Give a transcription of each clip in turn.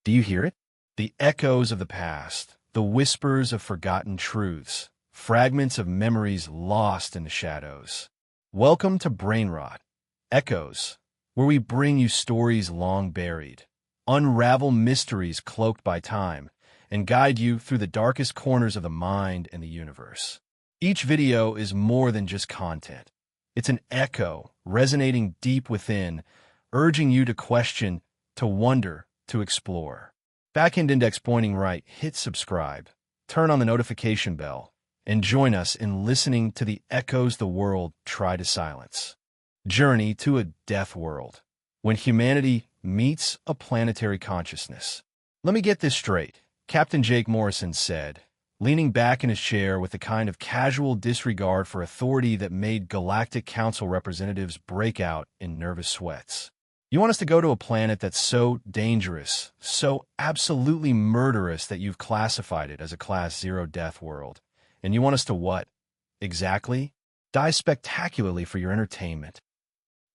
Do you hear it? The echoes of the past, the whispers of forgotten truths, fragments of memories lost in the shadows. Welcome to BRAINROT, Echoes, where we bring you stories long buried, unravel mysteries cloaked by time, and guide you through the darkest corners of the mind and the universe. Each video is more than just content. It's an echo resonating deep within, urging you to question, to wonder, to explore. Backend index pointing right, hit subscribe, turn on the notification bell, and join us in listening to the echoes the world tried to silence. Journey to a death world, when humanity meets a planetary consciousness. Let me get this straight, Captain Jake Morrison said, leaning back in his chair with the kind of casual disregard for authority that made Galactic Council representatives break out in nervous sweats. You want us to go to a planet that's so dangerous, so absolutely murderous that you've classified it as a Class 0 death world. And you want us to what? Exactly? Die spectacularly for your entertainment.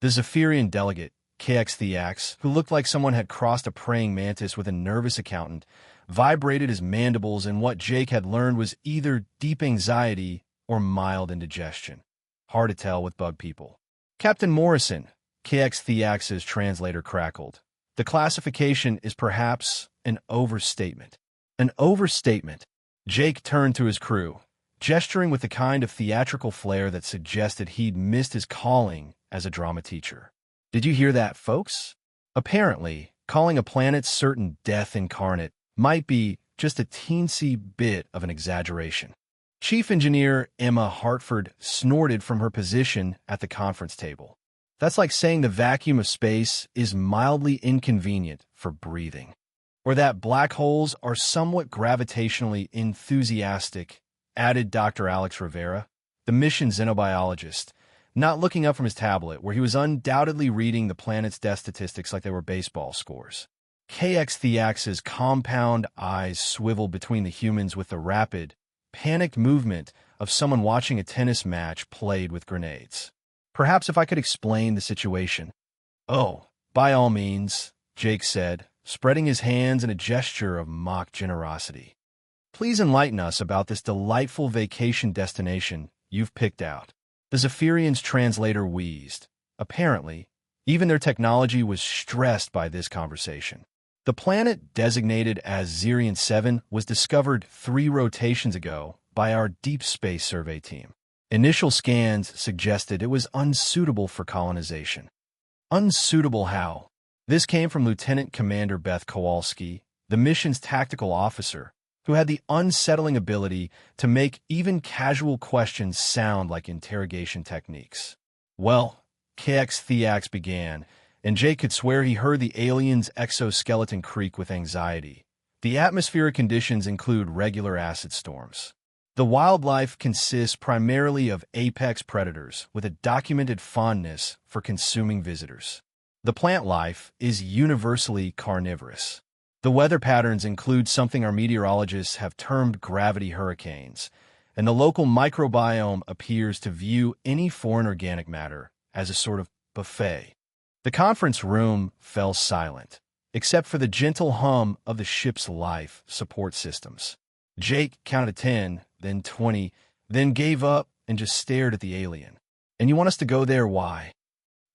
The Zephyrian delegate, KX Theax, who looked like someone had crossed a praying mantis with a nervous accountant, vibrated his mandibles in what Jake had learned was either deep anxiety or mild indigestion. Hard to tell with bug people. Captain Morrison, KX Theax's translator crackled. The classification is perhaps an overstatement. An overstatement. Jake turned to his crew, gesturing with the kind of theatrical flair that suggested he'd missed his calling as a drama teacher. Did you hear that, folks? Apparently, calling a planet certain death incarnate might be just a teensy bit of an exaggeration. Chief Engineer Emma Hartford snorted from her position at the conference table. That's like saying the vacuum of space is mildly inconvenient for breathing, or that black holes are somewhat gravitationally enthusiastic, added Dr. Alex Rivera, the mission xenobiologist, not looking up from his tablet, where he was undoubtedly reading the planet's death statistics like they were baseball scores. KX Theax's compound eyes swiveled between the humans with the rapid, panicked movement of someone watching a tennis match played with grenades. Perhaps if I could explain the situation. Oh, by all means, Jake said, spreading his hands in a gesture of mock generosity. Please enlighten us about this delightful vacation destination you've picked out. The Zephyrian's translator wheezed. Apparently, even their technology was stressed by this conversation. The planet designated as Zerian 7 was discovered 3 rotations ago by our Deep Space Survey team. Initial scans suggested it was unsuitable for colonization. Unsuitable how? This came from Lieutenant Commander Beth Kowalski, the mission's tactical officer, who had the unsettling ability to make even casual questions sound like interrogation techniques. Well, KX Theax began, and Jake could swear he heard the alien's exoskeleton creak with anxiety. The atmospheric conditions include regular acid storms. The wildlife consists primarily of apex predators with a documented fondness for consuming visitors. The plant life is universally carnivorous. The weather patterns include something our meteorologists have termed gravity hurricanes, and the local microbiome appears to view any foreign organic matter as a sort of buffet. The conference room fell silent, except for the gentle hum of the ship's life support systems. Jake counted 10, then 20, then gave up and just stared at the alien. And you want us to go there, why?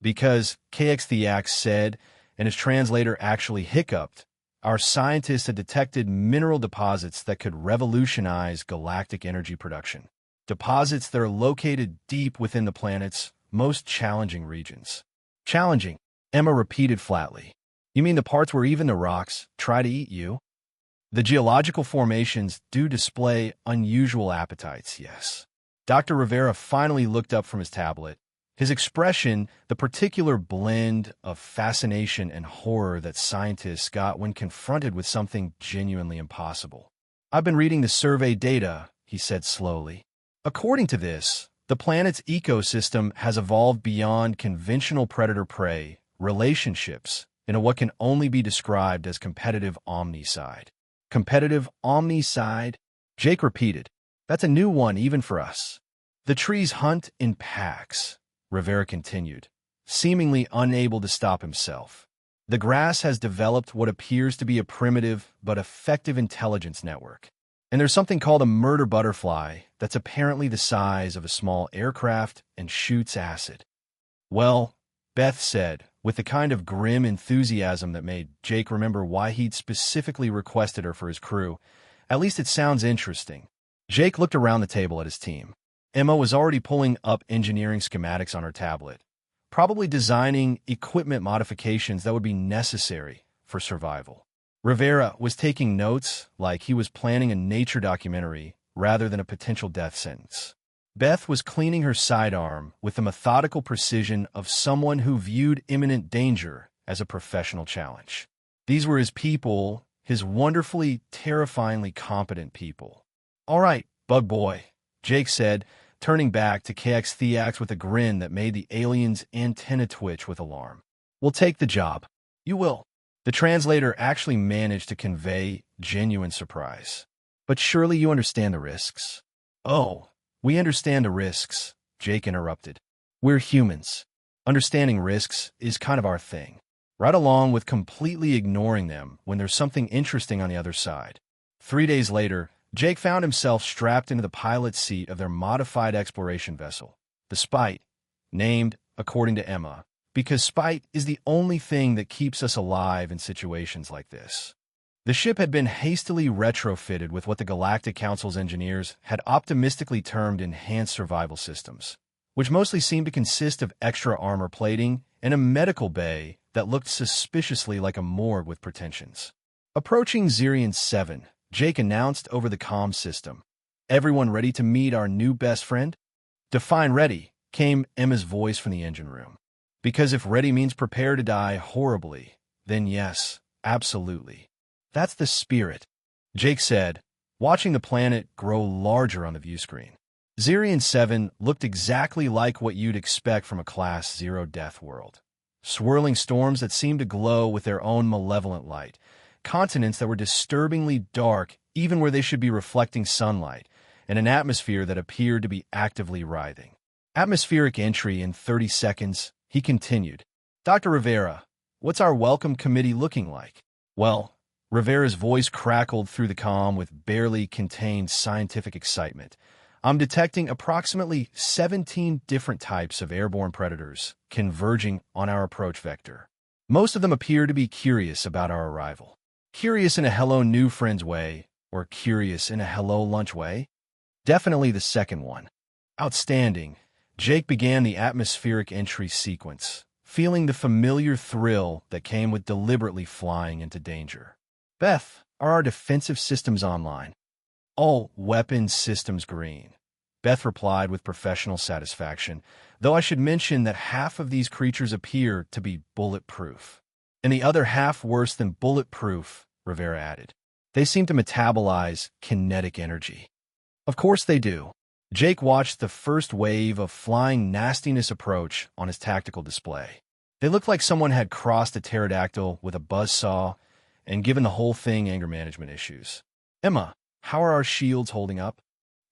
Because, KX Theax said, and his translator actually hiccuped, our scientists had detected mineral deposits that could revolutionize galactic energy production. Deposits that are located deep within the planet's most challenging regions. Challenging, Emma repeated flatly. You mean the parts where even the rocks try to eat you? The geological formations do display unusual appetites, yes. Dr. Rivera finally looked up from his tablet, his expression the particular blend of fascination and horror that scientists got when confronted with something genuinely impossible. I've been reading the survey data, he said slowly. According to this, the planet's ecosystem has evolved beyond conventional predator-prey relationships into what can only be described as competitive omnicide. Competitive omnicide? Jake repeated. That's a new one even for us. The trees hunt in packs, Rivera continued, seemingly unable to stop himself. The grass has developed what appears to be a primitive but effective intelligence network. And there's something called a murder butterfly that's apparently the size of a small aircraft and shoots acid. Well, Beth said, with the kind of grim enthusiasm that made Jake remember why he'd specifically requested her for his crew. At least it sounds interesting. Jake looked around the table at his team. Emma was already pulling up engineering schematics on her tablet, probably designing equipment modifications that would be necessary for survival. Rivera was taking notes like he was planning a nature documentary rather than a potential death sentence. Beth was cleaning her sidearm with the methodical precision of someone who viewed imminent danger as a professional challenge. These were his people, his wonderfully, terrifyingly competent people. "All right, bug boy," Jake said, turning back to KX Theax with a grin that made the alien's antenna twitch with alarm. "We'll take the job." "You will." The translator actually managed to convey genuine surprise. "But surely you understand the risks." "Oh, we understand the risks," Jake interrupted. "We're humans. Understanding risks is kind of our thing, right along with completely ignoring them when there's something interesting on the other side." 3 days later, Jake found himself strapped into the pilot's seat of their modified exploration vessel, the Spite, named, according to Emma, because spite is the only thing that keeps us alive in situations like this. The ship had been hastily retrofitted with what the Galactic Council's engineers had optimistically termed enhanced survival systems, which mostly seemed to consist of extra armor plating and a medical bay that looked suspiciously like a morgue with pretensions. Approaching Zirian 7, Jake announced over the comm system, "Everyone ready to meet our new best friend?" "Define ready," came Emma's voice from the engine room. "Because if ready means prepare to die horribly, then yes, absolutely. That's the spirit," Jake said, watching the planet grow larger on the view screen. Zirian 7 looked exactly like what you'd expect from a Class 0 death world. Swirling storms that seemed to glow with their own malevolent light, continents that were disturbingly dark even where they should be reflecting sunlight, and an atmosphere that appeared to be actively writhing. Atmospheric entry in 30 seconds, he continued. "Dr. Rivera, what's our welcome committee looking like?" "Well," Rivera's voice crackled through the comm with barely contained scientific excitement, "I'm detecting approximately 17 different types of airborne predators converging on our approach vector. Most of them appear to be curious about our arrival. Curious in a hello new friends way, or curious in a hello lunch way? Definitely the second one." "Outstanding." Jake began the atmospheric entry sequence, feeling the familiar thrill that came with deliberately flying into danger. "Beth, are our defensive systems online?" "All weapons systems green," Beth replied with professional satisfaction, "though I should mention that half of these creatures appear to be bulletproof. And the other half worse than bulletproof," Rivera added. "They seem to metabolize kinetic energy." "Of course they do." Jake watched the first wave of flying nastiness approach on his tactical display. They looked like someone had crossed a pterodactyl with a buzzsaw and given the whole thing anger management issues. "Emma, how are our shields holding up?"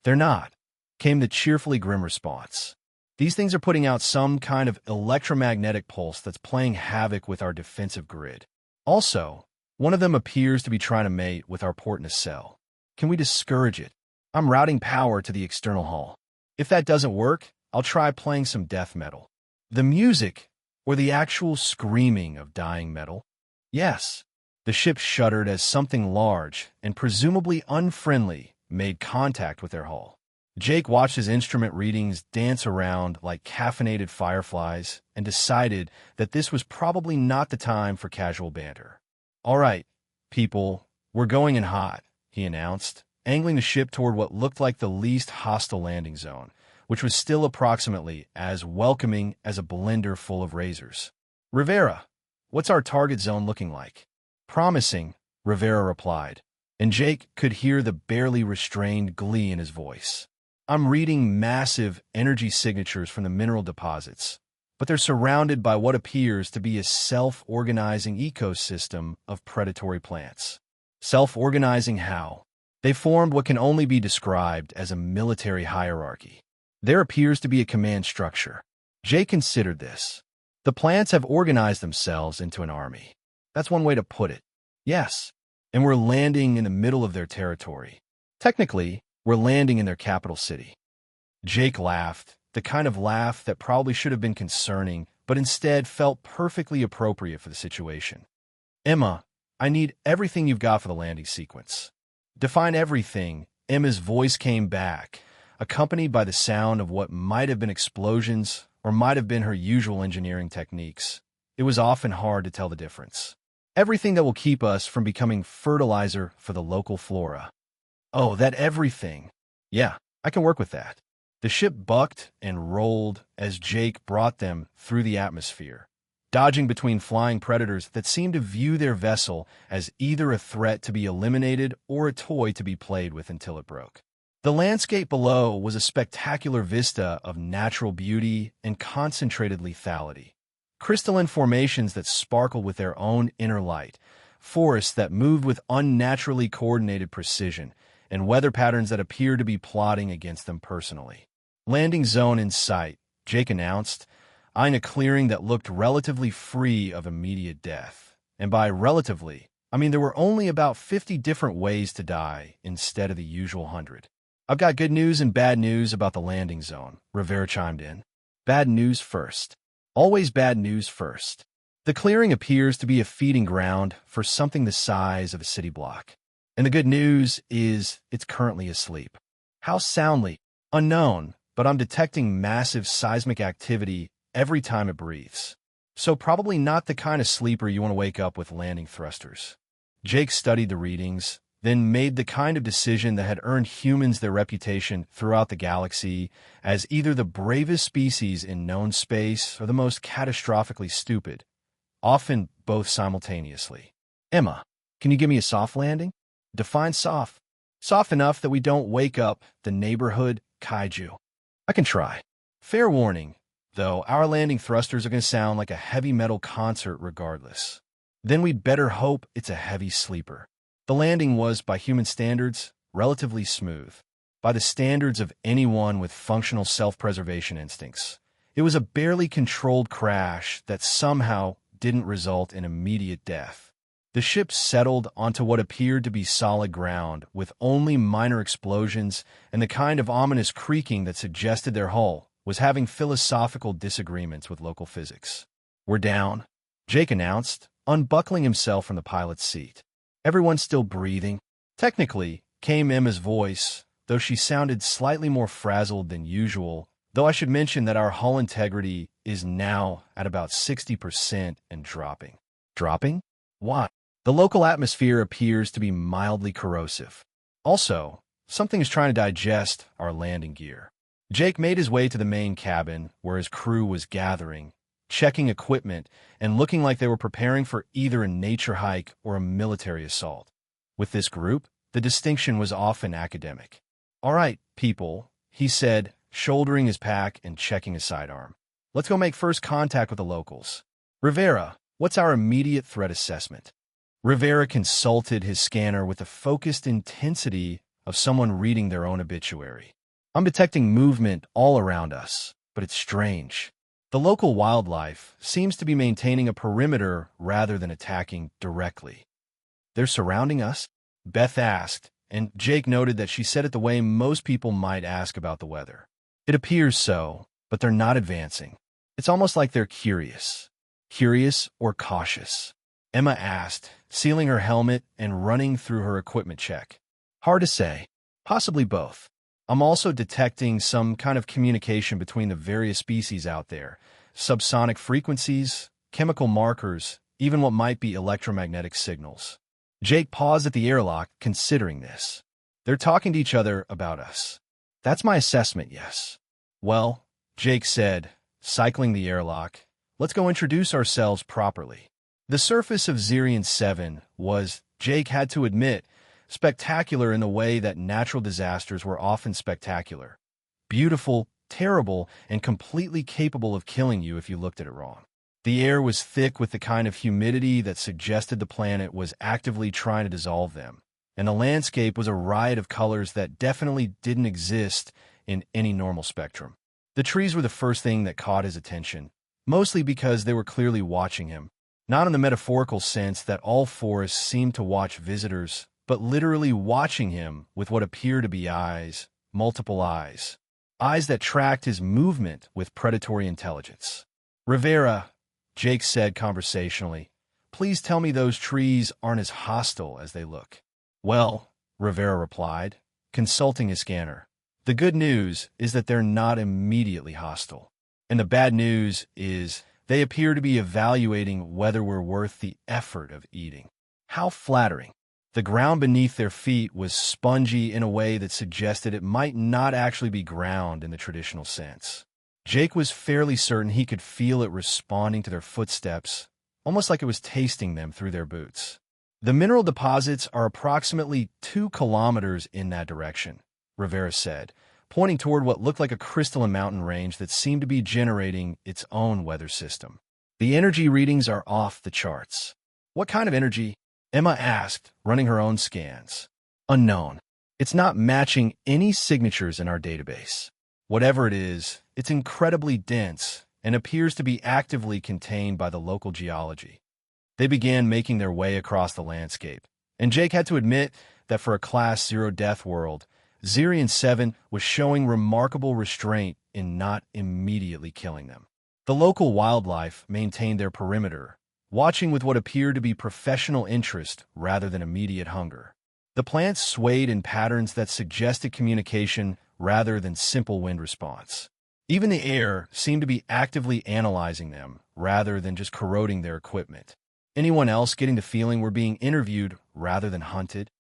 "They're not," came the cheerfully grim response. "These things are putting out some kind of electromagnetic pulse that's playing havoc with our defensive grid. Also, one of them appears to be trying to mate with our port nacelle. Can we discourage it? I'm routing power to the external hull. If that doesn't work, I'll try playing some death metal." "The music, or the actual screaming of dying metal?" "Yes." The ship shuddered as something large and presumably unfriendly made contact with their hull. Jake watched his instrument readings dance around like caffeinated fireflies and decided that this was probably not the time for casual banter. "All right, people, we're going in hot," he announced, angling the ship toward what looked like the least hostile landing zone, which was still approximately as welcoming as a blender full of razors. "Rivera, what's our target zone looking like?" "Promising," Rivera replied, and Jake could hear the barely restrained glee in his voice. "I'm reading massive energy signatures from the mineral deposits, but they're surrounded by what appears to be a self-organizing ecosystem of predatory plants." "Self-organizing how?" "They formed what can only be described as a military hierarchy. There appears to be a command structure." Jake considered this. "The plants have organized themselves into an army. That's one way to put it. Yes. And we're landing in the middle of their territory. Technically, we're landing in their capital city. Jake laughed, the kind of laugh that probably should have been concerning, but instead felt perfectly appropriate for the situation. Emma, I need everything you've got for the landing sequence. Define everything. Emma's voice came back, accompanied by the sound of what might have been explosions or might have been her usual engineering techniques. It was often hard to tell the difference. Everything that will keep us from becoming fertilizer for the local flora. Oh, that everything. Yeah, I can work with that. The ship bucked and rolled as Jake brought them through the atmosphere, dodging between flying predators that seemed to view their vessel as either a threat to be eliminated or a toy to be played with until it broke. The landscape below was a spectacular vista of natural beauty and concentrated lethality. Crystalline formations that sparkled with their own inner light, forests that moved with unnaturally coordinated precision, and weather patterns that appeared to be plotting against them personally. Landing zone in sight, Jake announced, eyeing a clearing that looked relatively free of immediate death. And by relatively, I mean there were only about 50 different ways to die instead of the usual 100. I've got good news and bad news about the landing zone, Rivera chimed in. Bad news first. Always bad news first. The clearing appears to be a feeding ground for something the size of a city block. And the good news is it's currently asleep. How soundly? Unknown, but I'm detecting massive seismic activity every time it breathes. So probably not the kind of sleeper you want to wake up with landing thrusters. Jake studied the readings, then made the kind of decision that had earned humans their reputation throughout the galaxy as either the bravest species in known space or the most catastrophically stupid, often both simultaneously. Emma, can you give me a soft landing? Define soft. Soft enough that we don't wake up the neighborhood kaiju. I can try. Fair warning, though, our landing thrusters are going to sound like a heavy metal concert regardless. Then we'd better hope it's a heavy sleeper. The landing was, by human standards, relatively smooth. By the standards of anyone with functional self-preservation instincts, it was a barely controlled crash that somehow didn't result in immediate death. The ship settled onto what appeared to be solid ground, with only minor explosions and the kind of ominous creaking that suggested their hull was having philosophical disagreements with local physics. We're down, Jake announced, unbuckling himself from the pilot's seat. Everyone's still breathing. Technically, came Emma's voice, though she sounded slightly more frazzled than usual, though I should mention that our hull integrity is now at about 60% and dropping. Dropping? Why? The local atmosphere appears to be mildly corrosive. Also, something is trying to digest our landing gear. Jake made his way to the main cabin, where his crew was gathering, checking equipment, and looking like they were preparing for either a nature hike or a military assault. With this group, the distinction was often academic. All right, people, he said, shouldering his pack and checking his sidearm. Let's go make first contact with the locals. Rivera, what's our immediate threat assessment? Rivera consulted his scanner with the focused intensity of someone reading their own obituary. I'm detecting movement all around us, but it's strange. The local wildlife seems to be maintaining a perimeter rather than attacking directly. They're surrounding us? Beth asked, and Jake noted that she said it the way most people might ask about the weather. It appears so, but they're not advancing. It's almost like they're curious. Curious or cautious? Emma asked, sealing her helmet and running through her equipment check. Hard to say. Possibly both. I'm also detecting some kind of communication between the various species out there. Subsonic frequencies, chemical markers, even what might be electromagnetic signals. Jake paused at the airlock, considering this. They're talking to each other about us. That's my assessment, yes. Well, Jake said, cycling the airlock, let's go introduce ourselves properly. The surface of Zirian 7 was, Jake had to admit, spectacular in the way that natural disasters were often spectacular. Beautiful, terrible, and completely capable of killing you if you looked at it wrong. The air was thick with the kind of humidity that suggested the planet was actively trying to dissolve them, and the landscape was a riot of colors that definitely didn't exist in any normal spectrum. The trees were the first thing that caught his attention, mostly because they were clearly watching him. Not in the metaphorical sense that all forests seem to watch visitors, but literally watching him with what appear to be eyes, multiple eyes. Eyes that tracked his movement with predatory intelligence. "Rivera," Jake said conversationally, "please tell me those trees aren't as hostile as they look." "Well," Rivera replied, consulting his scanner, "the good news is that they're not immediately hostile. And the bad news is they appear to be evaluating whether we're worth the effort of eating." How flattering. The ground beneath their feet was spongy in a way that suggested it might not actually be ground in the traditional sense. Jake was fairly certain he could feel it responding to their footsteps, almost like it was tasting them through their boots. "The mineral deposits are approximately 2 kilometers in that direction," Rivera said, pointing toward what looked like a crystalline mountain range that seemed to be generating its own weather system. "The energy readings are off the charts." "What kind of energy?" Emma asked, running her own scans. "Unknown. It's not matching any signatures in our database. Whatever it is, it's incredibly dense and appears to be actively contained by the local geology." They began making their way across the landscape, and Jake had to admit that for a Class 0 death world, Zirian 7 was showing remarkable restraint in not immediately killing them. The local wildlife maintained their perimeter, watching with what appeared to be professional interest rather than immediate hunger. The plants swayed in patterns that suggested communication rather than simple wind response. Even the air seemed to be actively analyzing them rather than just corroding their equipment. Anyone else getting the feeling we're being interviewed rather than hunted?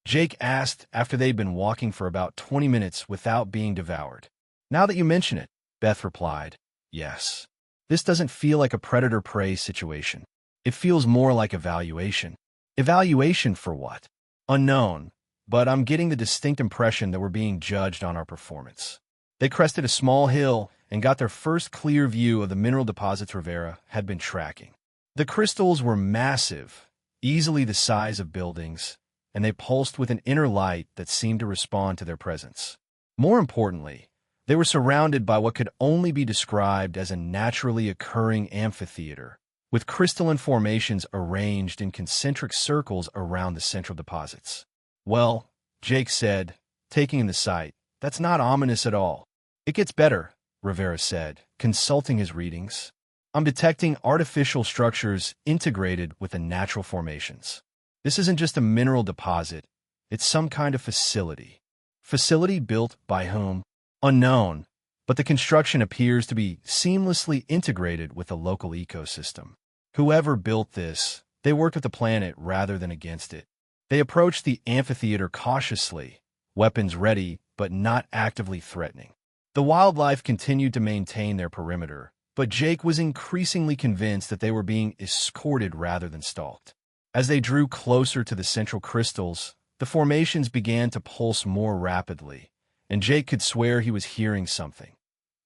Jake asked after they'd been walking for about 20 minutes without being devoured. "Now that you mention it," Beth replied, "yes. This doesn't feel like a predator-prey situation. It feels more like evaluation." "Evaluation for what?" "Unknown, but I'm getting the distinct impression that we're being judged on our performance." They crested a small hill and got their first clear view of the mineral deposits Rivera had been tracking. The crystals were massive, easily the size of buildings, and they pulsed with an inner light that seemed to respond to their presence. More importantly, they were surrounded by what could only be described as a naturally occurring amphitheater, with crystalline formations arranged in concentric circles around the central deposits. "Well," Jake said, taking in the sight, "that's not ominous at all." "It gets better," Rivera said, consulting his readings. "I'm detecting artificial structures integrated with the natural formations. This isn't just a mineral deposit, it's some kind of facility." "Facility built by whom?" "Unknown, but the construction appears to be seamlessly integrated with the local ecosystem. Whoever built this, they worked with the planet rather than against it." They approached the amphitheater cautiously, weapons ready but not actively threatening. The wildlife continued to maintain their perimeter, but Jake was increasingly convinced that they were being escorted rather than stalked. As they drew closer to the central crystals, the formations began to pulse more rapidly, and Jake could swear he was hearing something.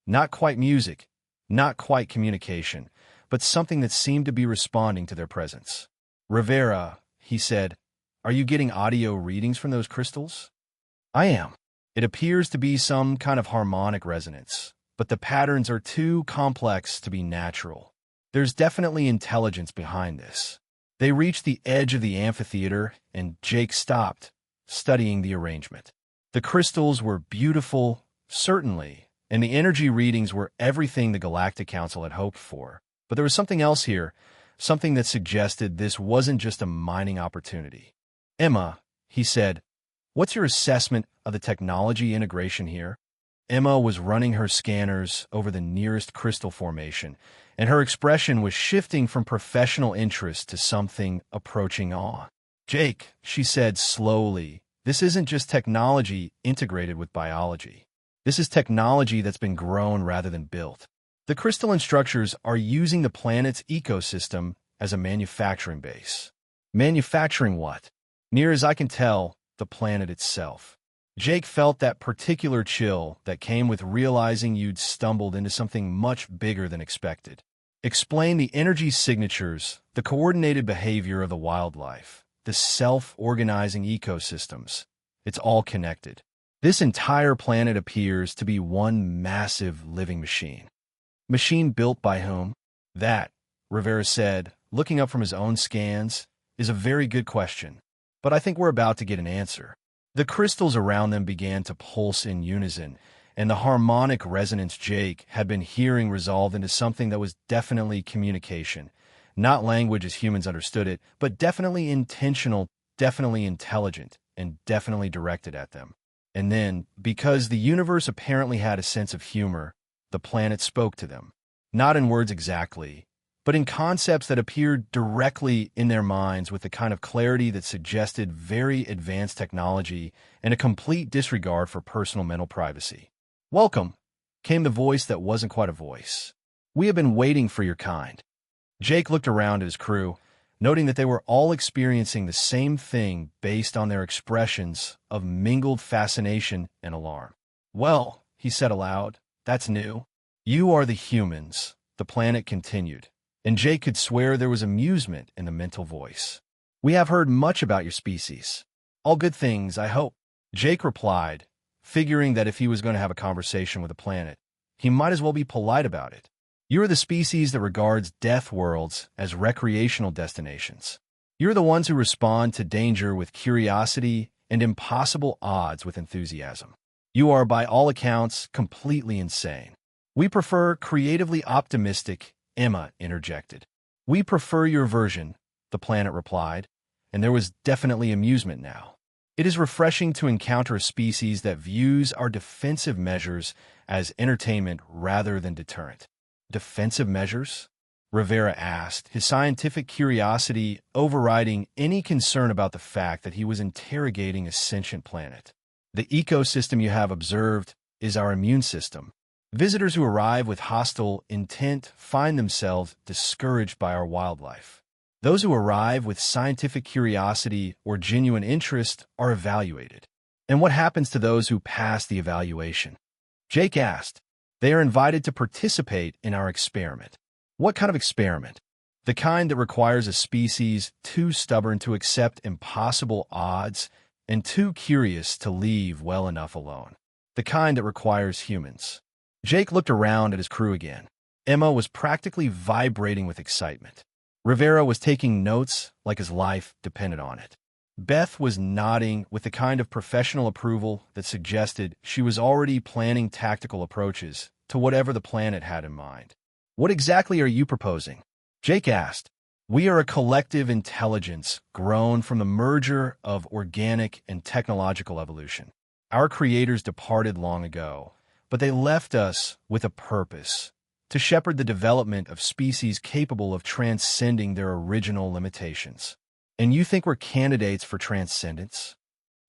Not quite music, not quite communication, but something that seemed to be responding to their presence. "Rivera," he said, "are you getting audio readings from those crystals?" "I am. It appears to be some kind of harmonic resonance, but the patterns are too complex to be natural. There's definitely intelligence behind this." They reached the edge of the amphitheater, and Jake stopped, studying the arrangement. The crystals were beautiful, certainly, and the energy readings were everything the Galactic Council had hoped for. But there was something else here, something that suggested this wasn't just a mining opportunity. "Emma," he said, "what's your assessment of the technology integration here?" Emma was running her scanners over the nearest crystal formation, and her expression was shifting from professional interest to something approaching awe. "Jake," she said slowly, "this isn't just technology integrated with biology. This is technology that's been grown rather than built. The crystalline structures are using the planet's ecosystem as a manufacturing base." "Manufacturing what?" "Near as I can tell, the planet itself." Jake felt that particular chill that came with realizing you'd stumbled into something much bigger than expected. "Explain the energy signatures, the coordinated behavior of the wildlife, the self-organizing ecosystems. It's all connected. This entire planet appears to be one massive living machine." "Machine built by whom?" "That," Rivera said, looking up from his own scans, is a very good question, but I think we're about to get an answer. The crystals around them began to pulse in unison, and the harmonic resonance Jake had been hearing resolved into something that was definitely communication. Not language as humans understood it, but definitely intentional, definitely intelligent, and definitely directed at them. And then, because the universe apparently had a sense of humor, the planet spoke to them. Not in words exactly, but in concepts that appeared directly in their minds with the kind of clarity that suggested very advanced technology and a complete disregard for personal mental privacy. "Welcome," came the voice that wasn't quite a voice. "We have been waiting for your kind." Jake looked around at his crew, noting that they were all experiencing the same thing based on their expressions of mingled fascination and alarm. "Well," he said aloud, "that's new. You are the humans," the planet continued, and Jake could swear there was amusement in the mental voice. "We have heard much about your species. All good things, I hope." Jake replied, figuring that if he was going to have a conversation with a planet, he might as well be polite about it. "You are the species that regards death worlds as recreational destinations. You're the ones who respond to danger with curiosity and impossible odds with enthusiasm. You are, by all accounts, completely insane." "We prefer creatively optimistic," Emma interjected. "We prefer your version," the planet replied, and there was definitely amusement now. "It is refreshing to encounter a species that views our defensive measures as entertainment rather than deterrent." "Defensive measures?" Rivera asked, his scientific curiosity overriding any concern about the fact that he was interrogating a sentient planet. "The ecosystem you have observed is our immune system. Visitors who arrive with hostile intent find themselves discouraged by our wildlife. Those who arrive with scientific curiosity or genuine interest are evaluated." "And what happens to those who pass the evaluation?" Jake asked. "They are invited to participate in our experiment." "What kind of experiment?" "The kind that requires a species too stubborn to accept impossible odds and too curious to leave well enough alone. The kind that requires humans." Jake looked around at his crew again. Emma was practically vibrating with excitement. Rivera was taking notes like his life depended on it. Beth was nodding with the kind of professional approval that suggested she was already planning tactical approaches to whatever the planet had in mind. "What exactly are you proposing?" Jake asked. "We are a collective intelligence grown from the merger of organic and technological evolution. Our creators departed long ago, but they left us with a purpose: to shepherd the development of species capable of transcending their original limitations." "And you think we're candidates for transcendence?"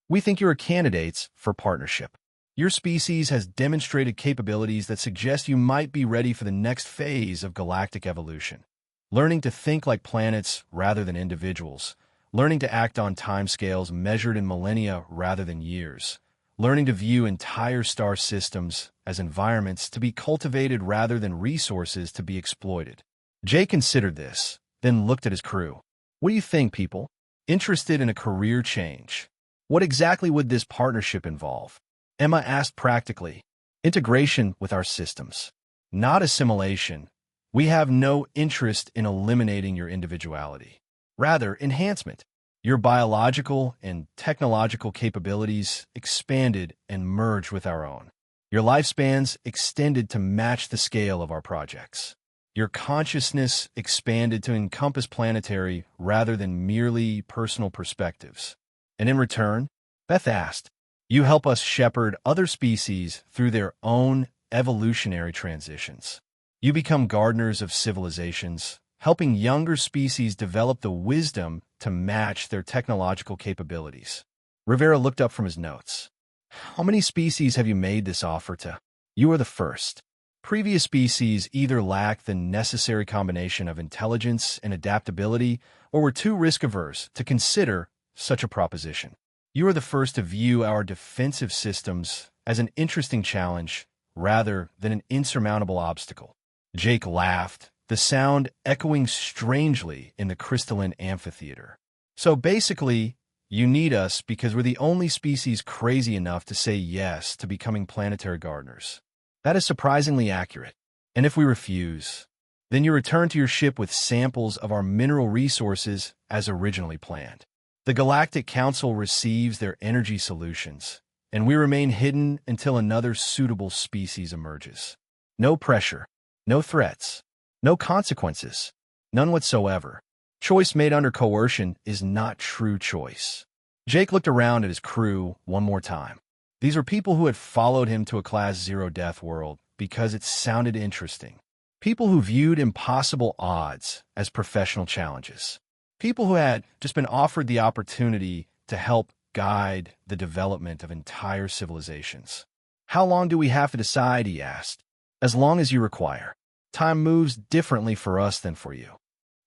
"We think you're candidates for partnership. Your species has demonstrated capabilities that suggest you might be ready for the next phase of galactic evolution. Learning to think like planets rather than individuals, learning to act on timescales measured in millennia rather than years, learning to view entire star systems as environments to be cultivated rather than resources to be exploited." Jay considered this, then looked at his crew. "What do you think, people? Interested in a career change? What exactly would this partnership involve?" Emma asked practically. "Integration with our systems. Not assimilation. We have no interest in eliminating your individuality. Rather, enhancement. Your biological and technological capabilities expanded and merged with our own. Your lifespans extended to match the scale of our projects. Your consciousness expanded to encompass planetary rather than merely personal perspectives. And in return," Beth asked, "you help us shepherd other species through their own evolutionary transitions. You become gardeners of civilizations, helping younger species develop the wisdom to match their technological capabilities." Rivera looked up from his notes. "How many species have you made this offer to?" "You are the first. Previous species either lacked the necessary combination of intelligence and adaptability or were too risk-averse to consider such a proposition. You are the first to view our defensive systems as an interesting challenge rather than an insurmountable obstacle." Jake laughed, the sound echoing strangely in the crystalline amphitheater. "So basically, you need us because we're the only species crazy enough to say yes to becoming planetary gardeners." "That is surprisingly accurate. And if we refuse?" Then you return to your ship with samples of our mineral resources as originally planned. The Galactic Council receives their energy solutions, and we remain hidden until another suitable species emerges. No pressure, no threats, no consequences, none whatsoever. Choice made under coercion is not true choice. Jake looked around at his crew one more time. These were people who had followed him to a Class Zero death world because it sounded interesting. People who viewed impossible odds as professional challenges. People who had just been offered the opportunity to help guide the development of entire civilizations. How long do we have to decide, he asked. As long as you require. Time moves differently for us than for you.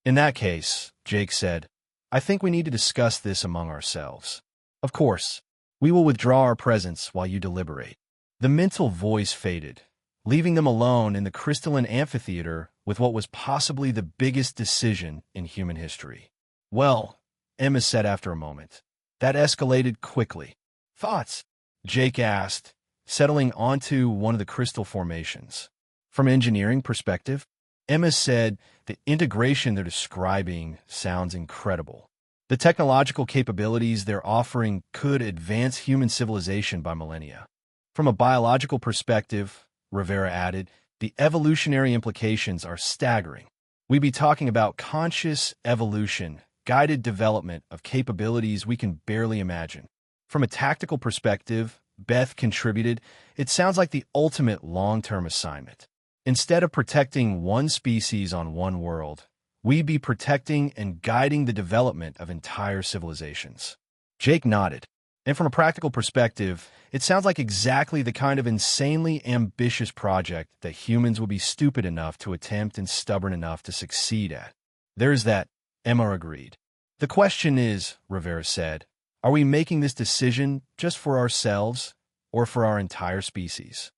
In that case, Jake said, I think we need to discuss this among ourselves. Of course, we will withdraw our presence while you deliberate. The mental voice faded, leaving them alone in the crystalline amphitheater with what was possibly the biggest decision in human history. Well, Emma said after a moment. That escalated quickly. Thoughts? Jake asked, settling onto one of the crystal formations. From an engineering perspective, Emma said the integration they're describing sounds incredible. The technological capabilities they're offering could advance human civilization by millennia. From a biological perspective, Rivera added, the evolutionary implications are staggering. We'd be talking about conscious evolution, guided development of capabilities we can barely imagine. From a tactical perspective, Beth contributed, it sounds like the ultimate long-term assignment. Instead of protecting one species on one world, we'd be protecting and guiding the development of entire civilizations. Jake nodded. And from a practical perspective, it sounds like exactly the kind of insanely ambitious project that humans would be stupid enough to attempt and stubborn enough to succeed at. There's that, Emma agreed. The question is, Rivera said, are we making this decision just for ourselves or for our entire species?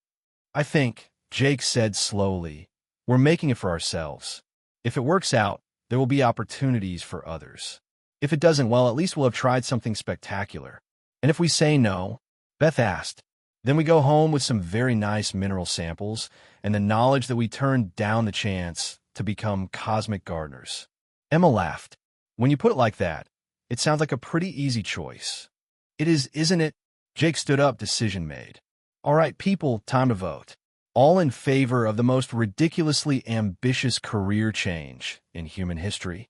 I think, Jake said slowly, we're making it for ourselves. If it works out, there will be opportunities for others. If it doesn't, well, at least we'll have tried something spectacular. And if we say no, Beth asked, then we go home with some very nice mineral samples and the knowledge that we turned down the chance to become cosmic gardeners. Emma laughed. When you put it like that, it sounds like a pretty easy choice. It is, isn't it? Jake stood up, decision made. All right, people, time to vote. All in favor of the most ridiculously ambitious career change in human history?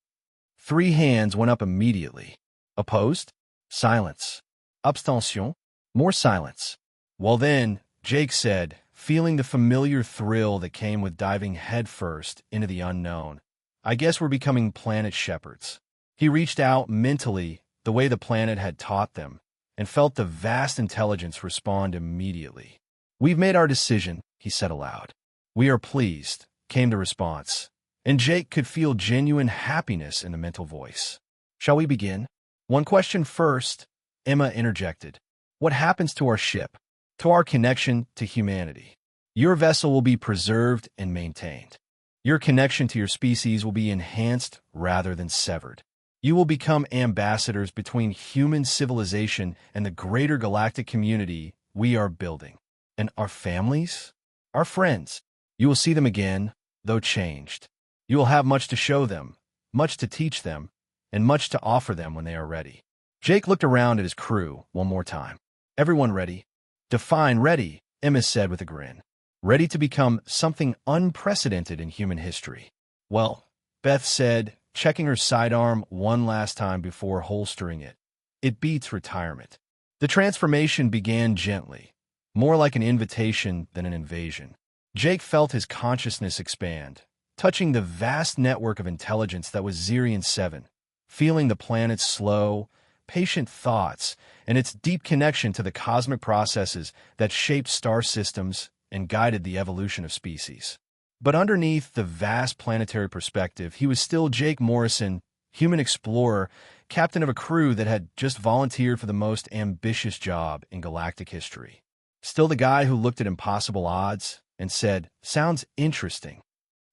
3 hands went up immediately. Opposed? Silence. Abstention? More silence. Well then, Jake said, feeling the familiar thrill that came with diving headfirst into the unknown. I guess we're becoming planet shepherds. He reached out mentally the way the planet had taught them and felt the vast intelligence respond immediately. We've made our decision, he said aloud. We are pleased, came the response, and Jake could feel genuine happiness in the mental voice. Shall we begin? One question first, Emma interjected. What happens to our ship, to our connection to humanity? Your vessel will be preserved and maintained. Your connection to your species will be enhanced rather than severed. You will become ambassadors between human civilization and the greater galactic community we are building. And our families? Our friends. You will see them again, though changed. You will have much to show them, much to teach them, and much to offer them when they are ready. Jake looked around at his crew one more time. Everyone ready? Define ready, Emma said with a grin. Ready to become something unprecedented in human history. Well, Beth said, checking her sidearm one last time before holstering it. It beats retirement. The transformation began gently, more like an invitation than an invasion. Jake felt his consciousness expand, touching the vast network of intelligence that was Zirian 7, feeling the planet's slow, patient thoughts and its deep connection to the cosmic processes that shaped star systems and guided the evolution of species. But underneath the vast planetary perspective, he was still Jake Morrison, human explorer, captain of a crew that had just volunteered for the most ambitious job in galactic history. Still the guy who looked at impossible odds and said, sounds interesting.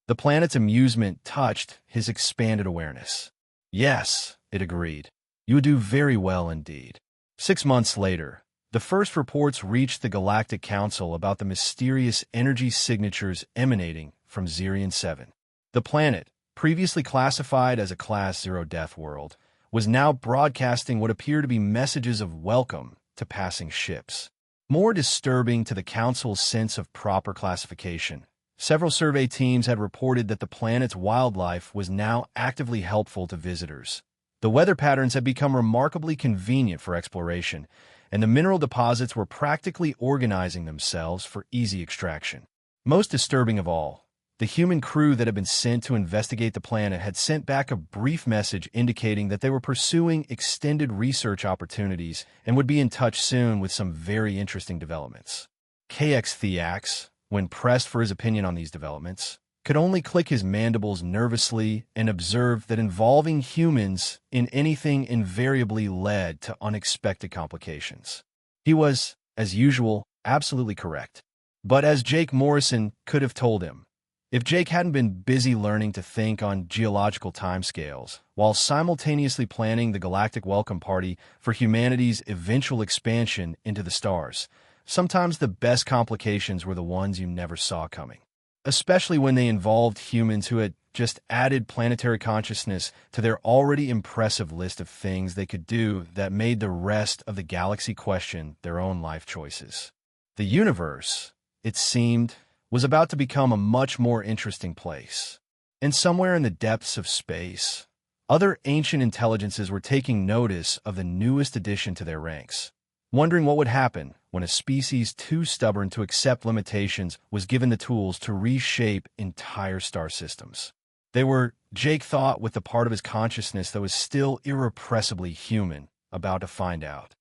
The planet's amusement touched his expanded awareness. Yes, it agreed. You would do very well indeed. 6 months later, the first reports reached the Galactic Council about the mysterious energy signatures emanating from Zirian 7. The planet, previously classified as a Class 0 death world, was now broadcasting what appeared to be messages of welcome to passing ships. More disturbing to the Council's sense of proper classification, several survey teams had reported that the planet's wildlife was now actively helpful to visitors. The weather patterns had become remarkably convenient for exploration, and the mineral deposits were practically organizing themselves for easy extraction. Most disturbing of all, the human crew that had been sent to investigate the planet had sent back a brief message indicating that they were pursuing extended research opportunities and would be in touch soon with some very interesting developments. KX Theax, when pressed for his opinion on these developments, could only click his mandibles nervously and observe that involving humans in anything invariably led to unexpected complications. He was, as usual, absolutely correct. But as Jake Morrison could have told him, if Jake hadn't been busy learning to think on geological timescales while simultaneously planning the galactic welcome party for humanity's eventual expansion into the stars, sometimes the best complications were the ones you never saw coming. Especially when they involved humans who had just added planetary consciousness to their already impressive list of things they could do that made the rest of the galaxy question their own life choices. The universe, it seemed, was about to become a much more interesting place. And somewhere in the depths of space, other ancient intelligences were taking notice of the newest addition to their ranks, wondering what would happen when a species too stubborn to accept limitations was given the tools to reshape entire star systems. They were, Jake thought, with the part of his consciousness that was still irrepressibly human, about to find out.